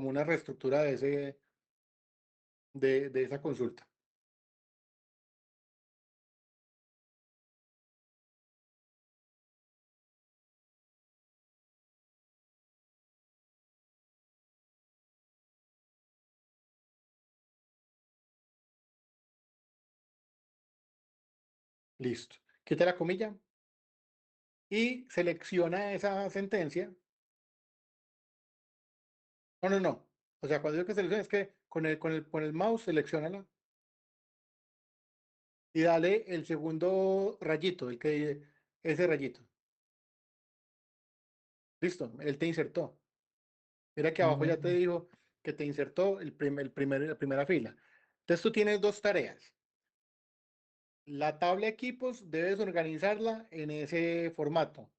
una reestructura de esa consulta. Listo. Quita la comilla y selecciona esa sentencia. No, no, no. O sea, cuando digo que selecciona es que con el mouse seleccionala y dale el segundo rayito, ese rayito. Listo, él te insertó. Mira que abajo ya te Mm, dijo que te insertó la primera fila. Entonces tú tienes dos tareas. La tabla equipos debes organizarla en ese formato,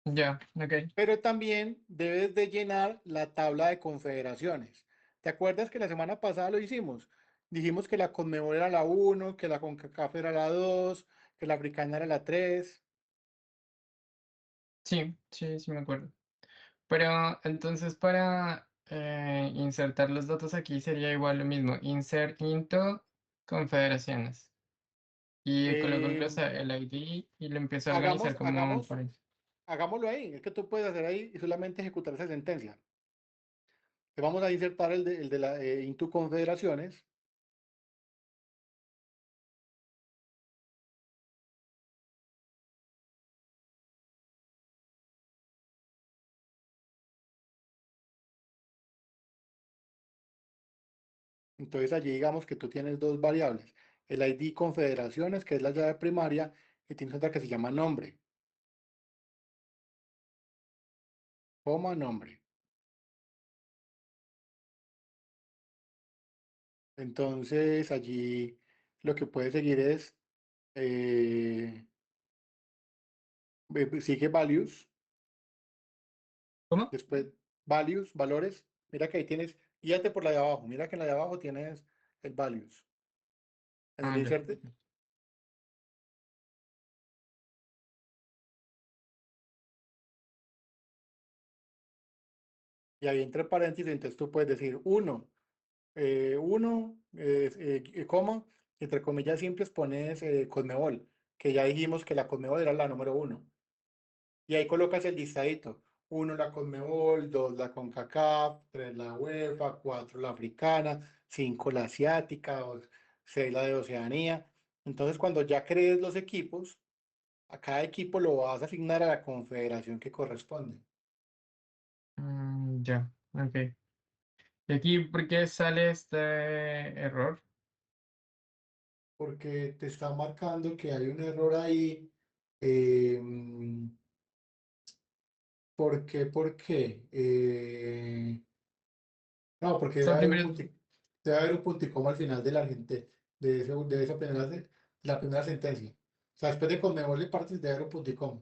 ya, ok. pero también debes de llenar la tabla de confederaciones. ¿Te acuerdas que la semana pasada lo hicimos? Dijimos que la Conmebol era la 1, que la CONCACAF era la 2, que la Africana era la 3. Sí, sí, sí me acuerdo. Pero entonces para insertar los datos aquí sería igual lo mismo. Insert into confederaciones. Y coloco el ID y lo empiezo a organizar Hagamos, como hagamos, país. hagámoslo ahí. Es que tú puedes hacer ahí y solamente ejecutar esa sentencia. Te vamos a insertar el de la into confederaciones. Entonces allí digamos que tú tienes dos variables. El ID confederaciones, que es la llave primaria, y tienes otra que se llama nombre, coma nombre. Entonces allí lo que puedes seguir es, eh, sigue values, ¿Cómo? después values, valores. Mira que ahí tienes, guíate por la de abajo. Mira que en la de abajo tienes el values. En el Ah, ya. insert, y ahí entre paréntesis, entonces tú puedes decir 1, coma, entre comillas simples pones Conmebol, que ya dijimos que la Conmebol era la número 1. Y ahí colocas el listadito. 1 la Conmebol, 2 la CONCACAF, 3 la UEFA, 4 la Africana, 5 la Asiática, 6 la de Oceanía. Entonces, cuando ya crees los equipos, a cada equipo lo vas a asignar a la confederación que corresponde. Ya, ok. ¿Y aquí por qué sale este error? Porque te está marcando que hay un error ahí. eh, ¿Por qué? ¿Por qué? No, porque O debe sea, haber un primero, puntico, debe haber un puntico al final de de esa la primera sentencia. O sea, después de Conmebol y partes debe haber un punticom.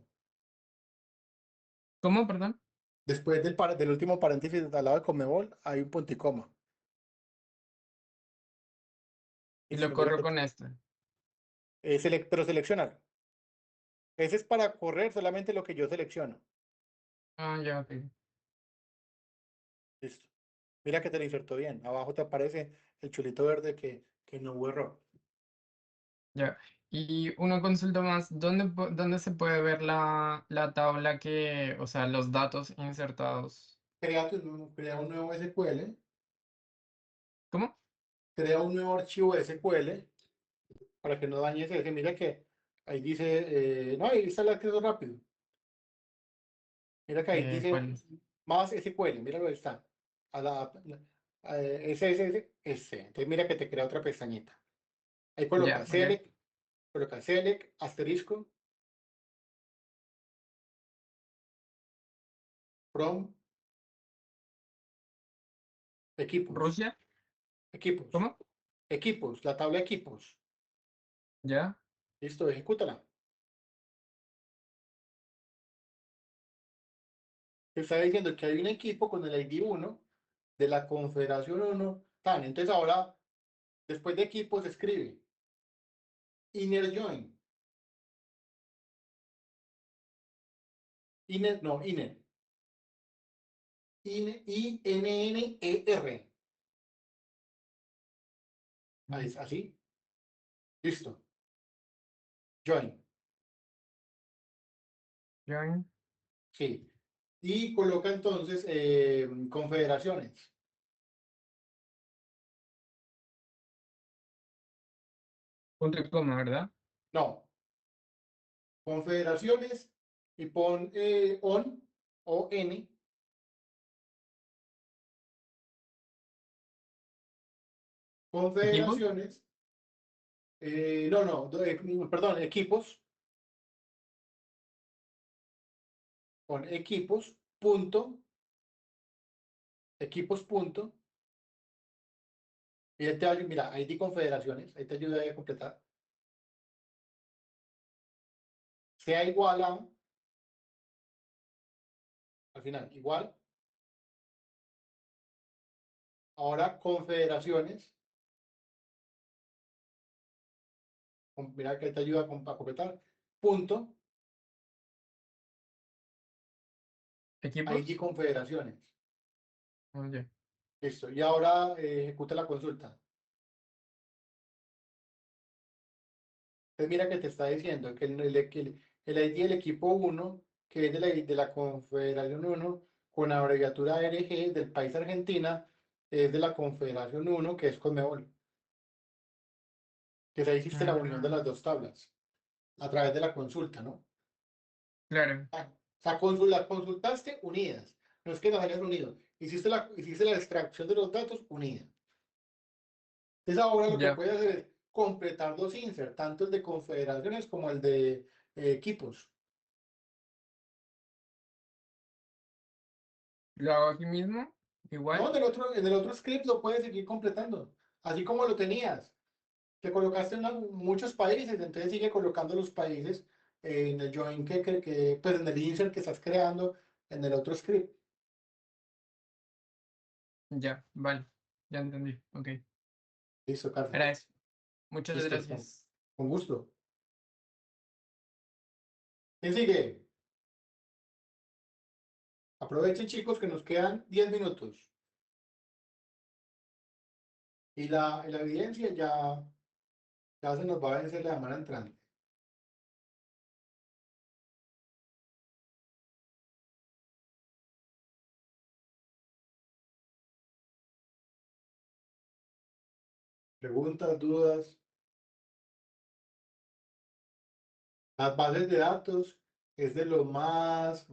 ¿cómo, perdón? Después del último paréntesis al lado de Conmebol hay un punticoma. Y Listo, lo mira corro que con esto. pero seleccionar. Ese es para correr solamente lo que yo selecciono. Ah, ya, ok. Listo. Mira que te lo insertó bien. Abajo te aparece el chulito verde que no hubo error. Ya. Y una consulta más, ¿dónde se puede ver la tabla que, o sea, los datos insertados? Crea un nuevo SQL, ¿Cómo? crea un nuevo archivo SQL para que no dañes ese. Mira que ahí dice, no, ahí está el acceso rápido. Mira que ahí dice ¿Cuál es? más SQL, míralo ahí está. SSS. Entonces mira que te crea otra pestañita. Ahí Ya, ok. coloca select, asterisco, from, equipos, ¿Rusia? equipos, ¿Cómo? equipos, la tabla equipos. Ya. Listo, ejecútala. Te está diciendo que hay un equipo con el ID 1 de la Confederación 1. Tan, entonces ahora, después de equipos, escribe inner join. Inner, no, inner. INNER. Ahí, así. Listo. Join. Join. Sí. Y coloca entonces confederaciones. Punto y coma, ¿verdad? No, confederaciones y pon ON, ON, ¿Equipos? confederaciones, perdón, equipos, pon equipos punto, y ahí te ayuda, mira, ahí di confederaciones, ahí te ayuda a completar, sea igual a, al final, igual, ahora confederaciones, mira que ahí te ayuda a completar, punto, ahí di ¿Equipos? confederaciones, Ya. listo, y ahora ejecuta la consulta. Entonces mira que te está diciendo que el ID del equipo 1, que es de la Confederación 1, con abreviatura RG del país Argentina, es de la Confederación 1, que es Conmebol. Que ahí hiciste la unión de las dos tablas, a través de la consulta, ¿no? Claro, O sea, las consultaste unidas, no es que las hayas unido, hiciste la extracción de los datos unidas. Entonces ahora lo que ya. puedes hacer es completar los insert, tanto el de confederaciones como el de equipos. ¿Lo hago aquí mismo? No, Igual. en el otro script lo puedes seguir completando, así como lo tenías. Te colocaste en muchos países, entonces sigue colocando los países en el join pues en el insert que estás creando en el otro script. Ya, vale. Ya entendí. Ok. Listo, Carlos. Era eso. Muchas Listo, con, gracias. con gusto. ¿Quién sigue? Aprovechen, chicos, que nos quedan 10 minutos. Y la evidencia ya se nos va a vencer la semana entrante. Preguntas, dudas. Las bases de datos es de lo más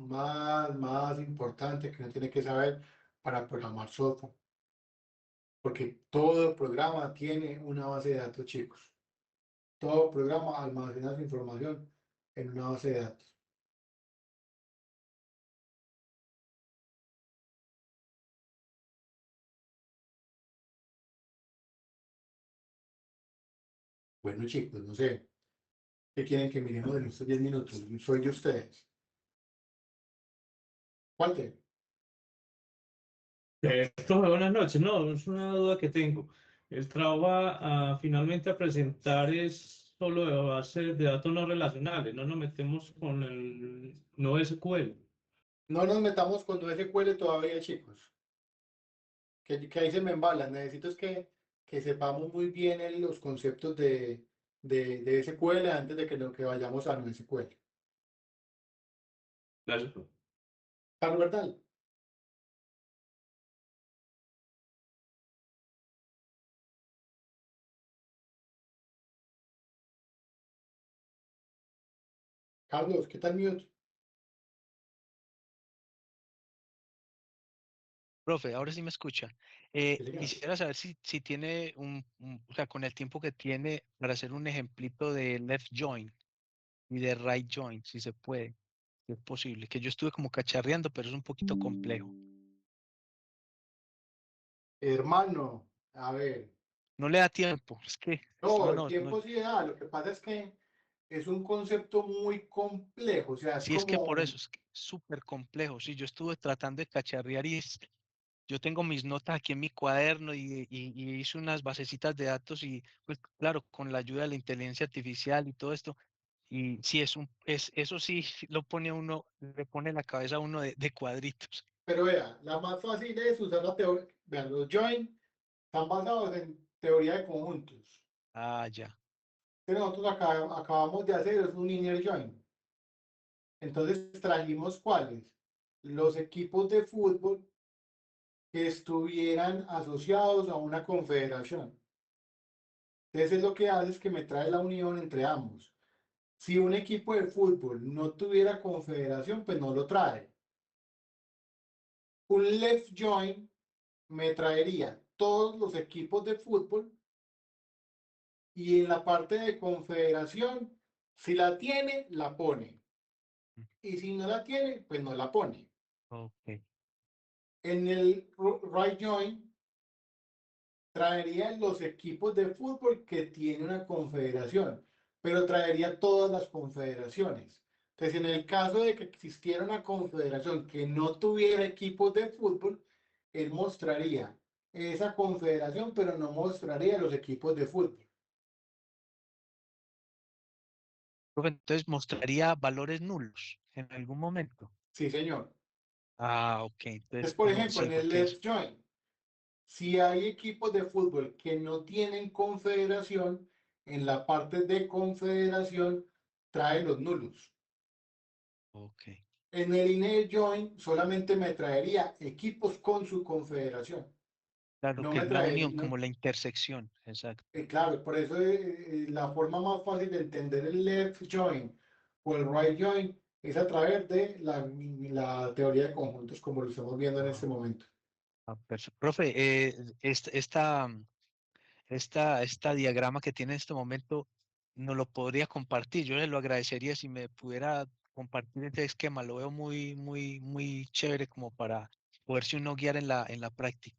importante que uno tiene que saber para programar software, porque todo programa tiene una base de datos, chicos. Todo programa almacena su información en una base de datos. Bueno, chicos, no sé, ¿qué quieren que miremos en estos 10 minutos? Soy de ustedes. Walter, Profe, buenas noches. No, es una duda que tengo. El trabajo finalmente a presentar es solo de bases de datos no relacionales, no nos metemos con el no SQL. no nos metamos con SQL todavía, chicos, que ahí se me embalan. Necesito es que sepamos muy bien los conceptos de SQL antes de que vayamos a NoSQL. Gracias, profe. Carlos Bertal, Carlos, ¿qué tal mute? Profe, ahora sí me escucha. Sí, señor. Quisiera saber si tiene o sea, con el tiempo que tiene para hacer un ejemplito de left join y de right join, si se puede, si es posible. Que yo estuve como cacharreando, pero es un poquito complejo. Hermano, a ver, No le da tiempo, es que, no, no, el no, no. tiempo sí da, lo que pasa es que es un concepto muy complejo, o sea, es Sí, es que por como, eso es que es súper complejo. Sí, yo estuve tratando de cacharrear y yo tengo mis notas aquí en mi cuaderno y hice unas basecitas de datos y, pues claro, con la ayuda de la inteligencia artificial y todo esto. Y sí, eso sí lo pone a uno, le pone la cabeza a uno de cuadritos. pero vea, la más fácil es usar la teoría, vean, los join están basados en teoría de conjuntos. Ah, ya. Nosotros acabamos de hacer es un inner join. Entonces trajimos cuáles, los equipos de fútbol que estuvieran asociados a una confederación. Entonces es lo que hace es que me trae la unión entre ambos. Si un equipo de fútbol no tuviera confederación, pues no lo trae. Un left join me traería todos los equipos de fútbol y en la parte de confederación, si la tiene, la pone. Y si no la tiene, pues no la pone. Ok. En el right join traería los equipos de fútbol que tiene una confederación, pero traería todas las confederaciones. Entonces, en el caso de que existiera una confederación que no tuviera equipos de fútbol, él mostraría esa confederación, pero no mostraría los equipos de fútbol. Profe, entonces mostraría valores nulos en algún momento. Sí, señor. Ah, ok. Entonces, Entonces, por no, ejemplo, sí, en el porque es. left join, si hay equipos de fútbol que no tienen confederación, en la parte de confederación trae los nulos. Ok. En el inner join solamente me traería equipos con su confederación. Claro No que me es la traería, unión, como la intersección. Exacto. claro, por eso la forma más fácil de entender el left join o el right join es a través de la teoría de conjuntos como lo estamos viendo en este momento. Perfecto. Profe, esta diagrama que tiene en este momento, ¿no lo podría compartir? Yo le lo agradecería si me pudiera compartir este esquema. Lo veo muy, muy, muy chévere como para poderse uno guiar en la práctica,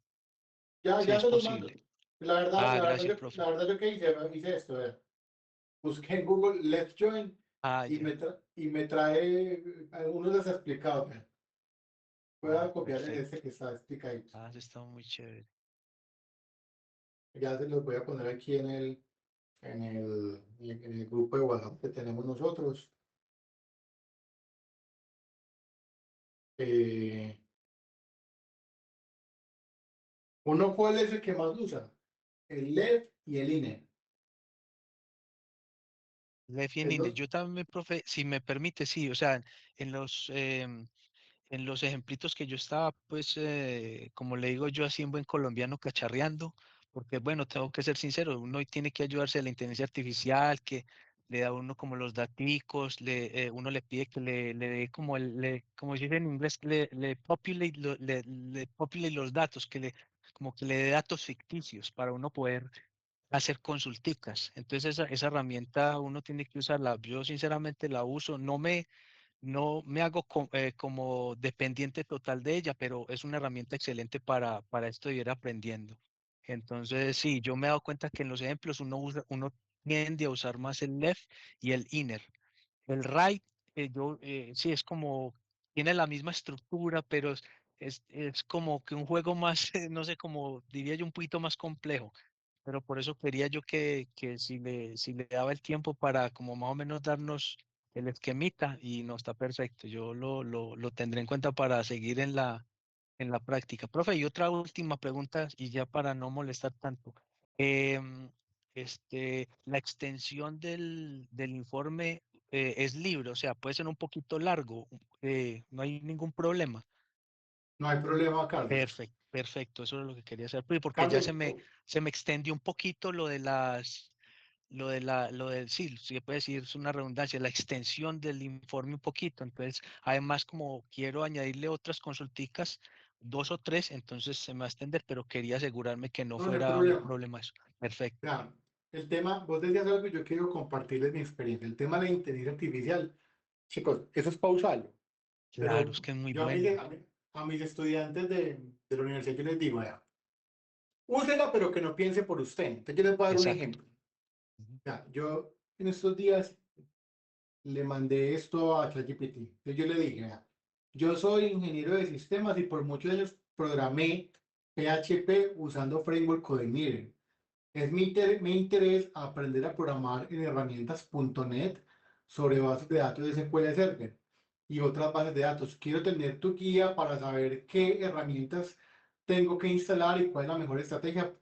si Ya es se los mando. posible. La verdad, Gracias, profe. yo que hice esto, busqué en Google left join y Ya. y me trae algunos desexplicados. Voy a copiar Perfecto. este que está explicado. Eso está muy chévere. Ya se los voy a poner aquí en el grupo de WhatsApp que tenemos nosotros. Eh, ¿Cuál es el que más usa? El left y el INE. Es Define. los- Yo también, profe, si me permite, sí, o sea, en en los ejemplitos que yo estaba, pues, como le digo yo así en buen colombiano, cacharreando, porque bueno, tengo que ser sincero, uno tiene que ayudarse de la inteligencia artificial, que le da a uno como los daticos, uno le pide que le dé como como se dice en inglés, le populate, le populate los datos, como que le dé datos ficticios para uno poder hacer consulticas. Entonces esa herramienta uno tiene que usarla. Yo sinceramente la uso, no me hago como dependiente total de ella, pero es una herramienta excelente para esto de ir aprendiendo. Entonces, sí, yo me he dado cuenta que en los ejemplos uno tiende a usar más el left y el inner. El right, sí, es como, tiene la misma estructura, pero es como que un juego más, no sé, como diría yo, un poquito más complejo. Pero por eso quería yo que si le daba el tiempo para como más o menos darnos el esquemita y no está perfecto. Yo lo tendré en cuenta para seguir en la práctica. Profe, y otra última pregunta y ya para no molestar tanto. Em, la extensión del informe es libre, o sea, puede ser un poquito largo, no hay ningún problema. No hay problema, Carlos. Perfecto, perfecto, eso es lo que quería hacer, porque ya Carlos, se me extendió un poquito lo del, sí, se puede decir, es una redundancia, la extensión del informe un poquito, entonces, además, como quiero añadirle otras consulticas, dos o tres, entonces se me va a extender, pero quería asegurarme que no no hay fuera un problema. problema eso. Perfecto. Ya, el tema, vos decías algo y yo quiero compartirles mi experiencia. El tema de la inteligencia artificial, chicos, eso es pausarlo. Claro, es Pero que es muy yo bueno. a mis estudiantes de la universidad, yo les digo, vea, úsela, pero que no piense por usted. Entonces, yo les voy a dar un Exacto. ejemplo. Ujú. Ya, yo en estos días le mandé esto a ChatGPT. Entonces, yo le dije, vea, yo soy ingeniero de sistemas y por muchos años programé PHP usando framework CodeMirer. Es mi interés aprender a programar en herramientas .NET sobre bases de datos de SQL Server y otras bases de datos. Quiero tener tu guía para saber qué herramientas tengo que instalar y cuál es la mejor estrategia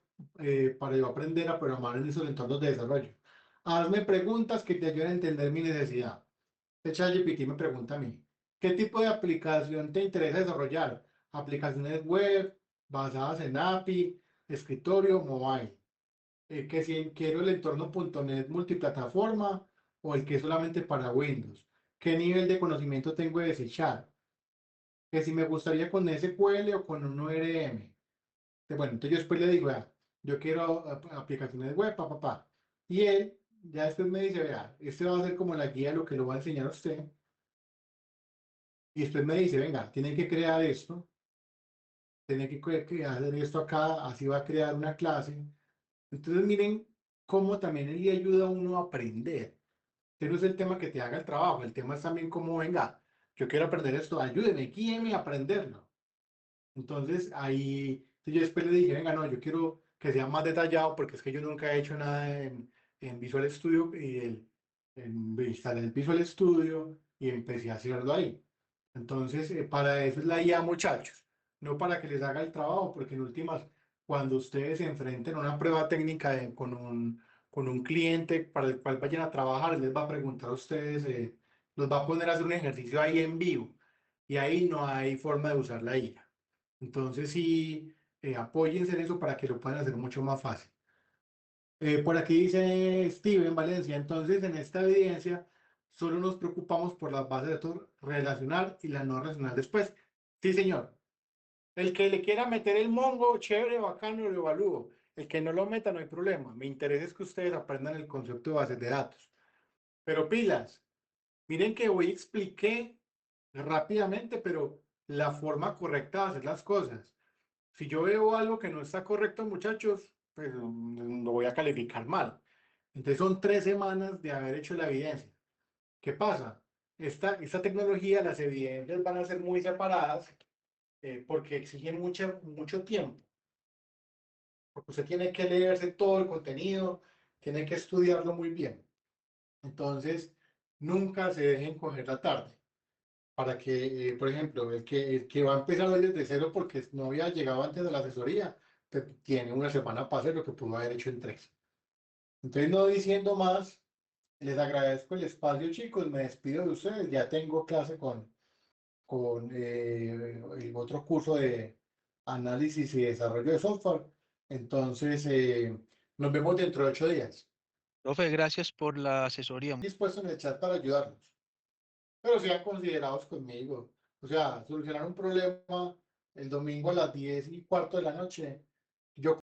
para yo aprender a programar en esos entornos de desarrollo. Hazme preguntas que te ayuden a entender mi necesidad. ChatGPT me pregunta a mí, ¿qué tipo de aplicación te interesa desarrollar? Aplicaciones web, basadas en API, escritorio, mobile. Que si quiero el entorno .NET multiplataforma o el que es solamente para Windows, qué nivel de conocimiento tengo de C#, que si me gustaría con SQL o con un ORM. Bueno, entonces yo después le digo, vea, yo quiero aplicaciones web, papá. Y él ya después me dice, vea, este va a ser como la guía de lo que lo va a enseñar a usted. Y después me dice, venga, tienen que crear esto, tienen que hacer esto acá, así va a crear una clase. Entonces miren cómo también él le ayuda a uno a aprender. Este no es el tema que te haga el trabajo, el tema es también cómo, venga, yo quiero aprender esto, ayúdeme, guíeme a aprenderlo. Entonces ahí yo después le dije, venga, no, yo quiero que sea más detallado porque es que yo nunca he hecho nada en Visual Studio y instalé el Visual Studio y empecé a hacerlo ahí. Entonces, para eso es la IA, muchachos, no para que les haga el trabajo, porque en últimas, cuando ustedes se enfrenten a una prueba técnica con un cliente para el cual vayan a trabajar, les va a preguntar a ustedes, los va a poner a hacer un ejercicio ahí en vivo y ahí no hay forma de usar la IA. Entonces, sí, apóyense en eso para que lo puedan hacer mucho más fácil. Por aquí dice Steven Valencia, entonces en esta evidencia solo nos preocupamos por las bases de datos relacional y la no relacional después. Sí, señor. El que le quiera meter el mongo, chévere, bacano, lo evalúo. El que no lo meta, no hay problema. Me interesa es que ustedes aprendan el concepto de bases de datos. Pero pilas, miren que hoy expliqué rápidamente, pero la forma correcta de hacer las cosas. Si yo veo algo que no está correcto, muchachos, pues lo voy a calificar mal. Entonces son 3 semanas de haber hecho la evidencia. ¿Qué pasa? Esta tecnología, las evidencias van a ser muy separadas porque exigen mucho tiempo. Porque usted tiene que leerse todo el contenido, tiene que estudiarlo muy bien. Entonces, nunca se dejen coger la tarde. Para que, por ejemplo, el que va a empezar hoy desde cero porque no había llegado antes de la asesoría, tiene una semana para hacer lo que pudo haber hecho en 3. Entonces, no diciendo más, les agradezco el espacio, chicos, me despido de ustedes, ya tengo clase con el otro curso de análisis y desarrollo de software. Entonces, nos vemos dentro de 8 días. Profe, gracias por la asesoría. Dispuesto en el chat para ayudarnos, pero sean considerados conmigo. O sea, solucionar un problema el domingo a las 10:15 de la noche